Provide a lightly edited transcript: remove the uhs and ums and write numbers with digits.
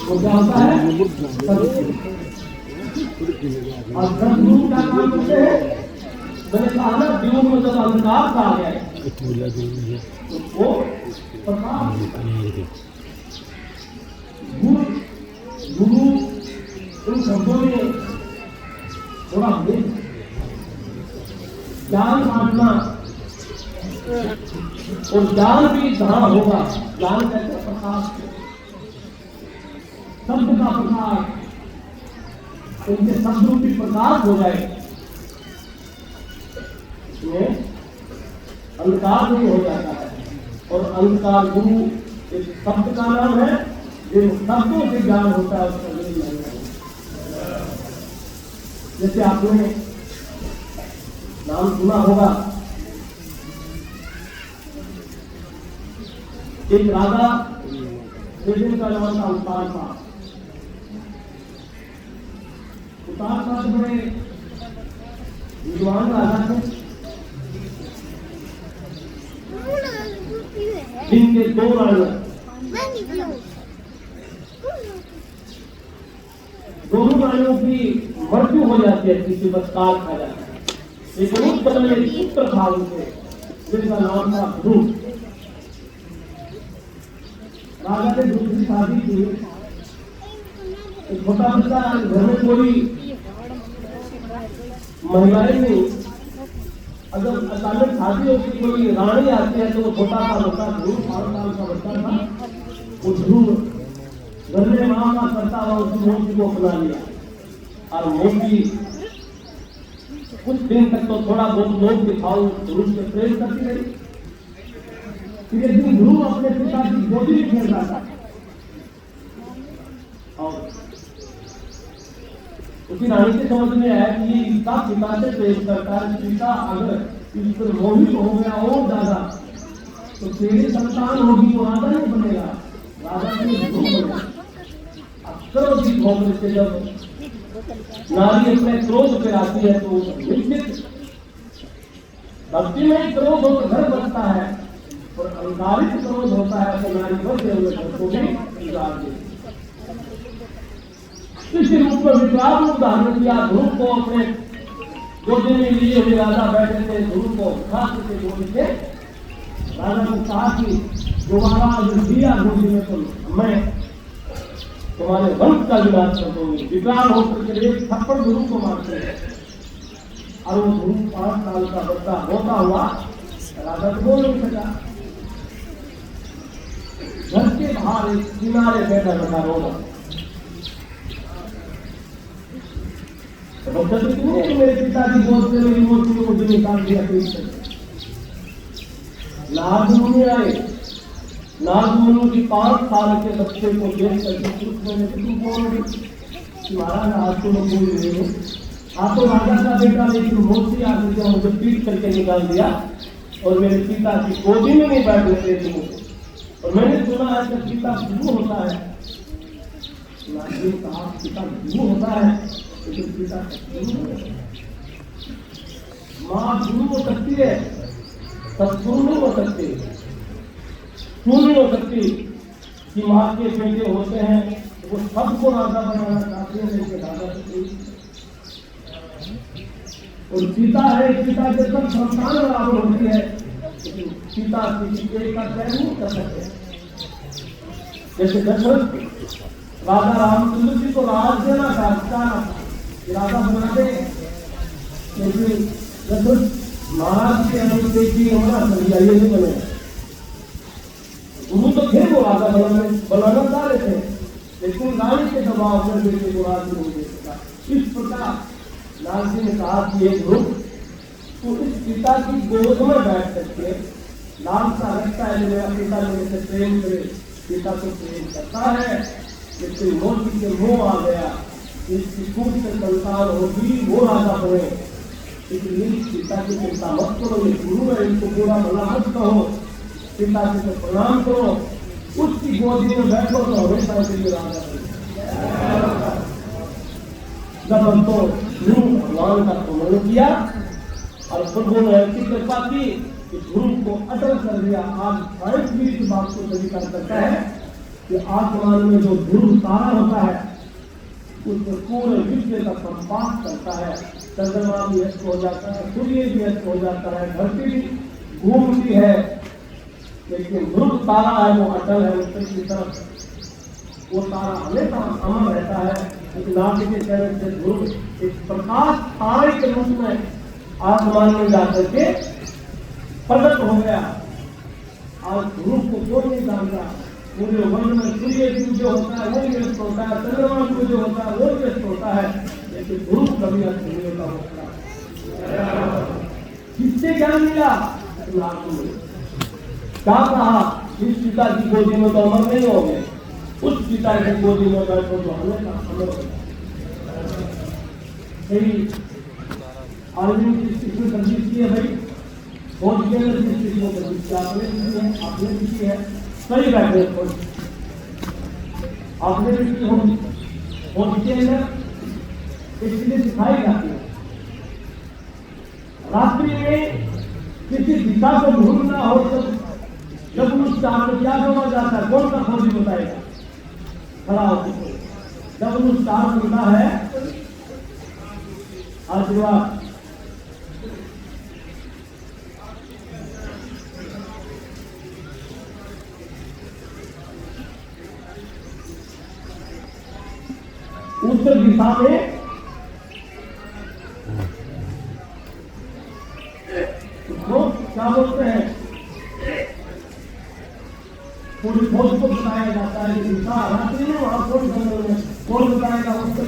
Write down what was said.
वो क्या होता है? और सदगुरु क्या काम करते हैं? मैंने कहा ना, जीवन में जब अंधकार आ गया तो वो प्रकाश। गुरु उन शब्दों में थोड़ा ज्ञान बांटना, और ज्ञान भी जहां होगा, ज्ञान कहते हैं प्रकाश, शब्द का प्रकाश, उनके शब्द रूपी प्रकाश हो जाए, अंधकार नहीं हो जाता है। और अंधकार गुरु एक शब्द का नाम है, जिन शब्दों से ज्ञान होता है उसका नहीं है। जैसे आपने नाम सुना होगा, एक राजा का नाम था उतारपाद। उतारपाद बड़े विद्वान राजा थे, जिनके दो राजा, दोनों रानियों की मृत्यु हो जाती है, किसी बत्काल खा जाता है। एक पुत्र था उनसे, जिनका नाम था ध्रुव। राजा ने दूसरी शादी की, एक छोटा बच्चा, घर में कोई महिलाएं नहीं, अगर अचानक शादी होती, कोई रानी आती है तो वो छोटा सा बच्चा, ध्रुव 5 साल का बच्चा था, वो ध्रुव घर में माँ करता हुआ उसकी मोती को अपना लिया। और मोती कुछ दिन तक तो थोड़ा बहुत लोग दिखाओ ध्रुव से प्रेम करती रही। फिर एक दिन ध्रुव अपने पिता की गोदी में खेल रहा था, और उसकी रानी के समझ में आया कि ये इसका पिता से प्रेम करता है, पिता अगर इस पर मोहित हो गया और ज्यादा तो तेरी संतान होगी तो राजा नहीं बनेगा, राजा की क्रोधित होकर से जब नारी अपने क्रोध पे आती है तो निश्चित भक्ति में क्रोध हो तो घर बसता है, और अंगारित क्रोध होता है तो नारी बसे हुए घर को भी उजाड़ देती। इसी रूप में विचार रूप धारण किया। ध्रुव को अपने गोदी में लिए हुए राजा बैठे थे, ध्रुव को खाते थे गोदी से। राजा ने कहा कि दोबारा अगर दिया गोदी में तो मैं तुम्हारे वंश का विनाश कर दूंगी। विकार होकर के एक थप्पड़ ध्रुव को मारते हैं, और वो ध्रुव 5 साल का बच्चा होता हुआ राजा को बोल नहीं सका। घर के बाहर एक किनारे बैठा बैठा रो रहा। बच्चा तो क्यों कि मेरे पिताजी गोद से मेरी मूर्ति को मुझे निकाल दिया। नारद मुनि आए, नारद मुनि की 5 साल के बच्चे को देख करके महाराज आज तो मैं भूल रही हूँ, आप तो राजा का बेटा, लेकिन मूर्ति आकर के मुझे पीट करके निकाल दिया और मेरे पिता की गोदी में नहीं बैठने देती हूँ। और मैंने सुना है कि पिता गुरु होता है, कहा पिता गुरु होता है, लेकिन पिता माँ गुरु हो सकती है, सत्गुरु नहीं हो सकती। क्यों नहीं हो सकती कि माँ के बेटे होते हैं वो सबको राजा बनाना चाहते हैं, लेकिन राजा और पिता है, पिता के सब संतान बराबर होती है, लेकिन पिता किसी एक का तय नहीं कर सकते। जैसे दशरथ राजा रामचंद्र जी को राज देना चाहता राजा बना दे, लेकिन दशरथ महाराज के अनुरोध देखिए हमारा ये नहीं बने। गुरु तो थे वो राजा बनाना चाह रहे थे, लेकिन रानी के दबाव में बेटे को राज नहीं दे सका। इस प्रकार लाल जी ने कहा कि एक ग्रुप तो इस पिता की गोद में बैठ करके लाल सा रखता है, मेरा पिता मेरे से प्रेम करे, पिता को प्रेम करता है, लेकिन मोती के मुंह आ गया, इसकी खूब से संतान होगी वो राजा बने। इसलिए पिता की चिंता मत करो, ये गुरु है, इनको पूरा भला मत कहो, पिता जी को प्रणाम करो, उसकी गोदी में बैठो तो हमेशा के लिए राजा बने। जब हम तो भगवान का स्मरण किया और प्रभु ने ऐसी कृपा की कि गुरु को अटल कर दिया। आज साइंस भी इस बात को स्वीकार करता है कि आसमान में जो ध्रुव तारा होता है उसमें पूरे विश्व का संपात करता है। चंद्रमा भी अस्त हो जाता है, सूर्य भी अस्त हो जाता है, धरती भी घूमती है, लेकिन ध्रुव तारा है वो अटल है उत्तर की तरफ। वो तारा हमेशा अमर रहता है। नाथ के कहने से ध्रुव एक प्रकाश तारे के रूप में आसमान में जाकर के प्रकट हो गया। आज ध्रुव को कोई नहीं जानता। पूरे वर्ग में सूर्य भी जो होता है वो भी व्यस्त होता है, चंद्रमा भी जो होता है वो भी व्यस्त होता है, लेकिन ध्रुव कभी अस्त नहीं होता है। किससे ज्ञान मिला? क्या कहा? इस पिता की गोदी में तो अमर नहीं हो गए, उस पिता की गोदी में बैठो तो हमेशा अमर हो। आदमी की स्थिति संजीत की है भाई, फौज के अंदर की स्थिति को संजीत आपने भी की है, सही बैठे फौज आपने भी की होगी। फौज के अंदर स्थिति सिखाई जाती है। रात्रि में किसी दिशा को ढूंढना हो तो जब उस चार को क्या समझ जाता है? कौन सा फौजी बताएगा? खड़ा होकर जब उस चार मिलता है आशीर्वाद। उत्तर दिशा में क्या बोलते हैं? पूरी फौज को बताया जाता है कि दिशा रात्रि में वहां कौन बताएगा? उत्तर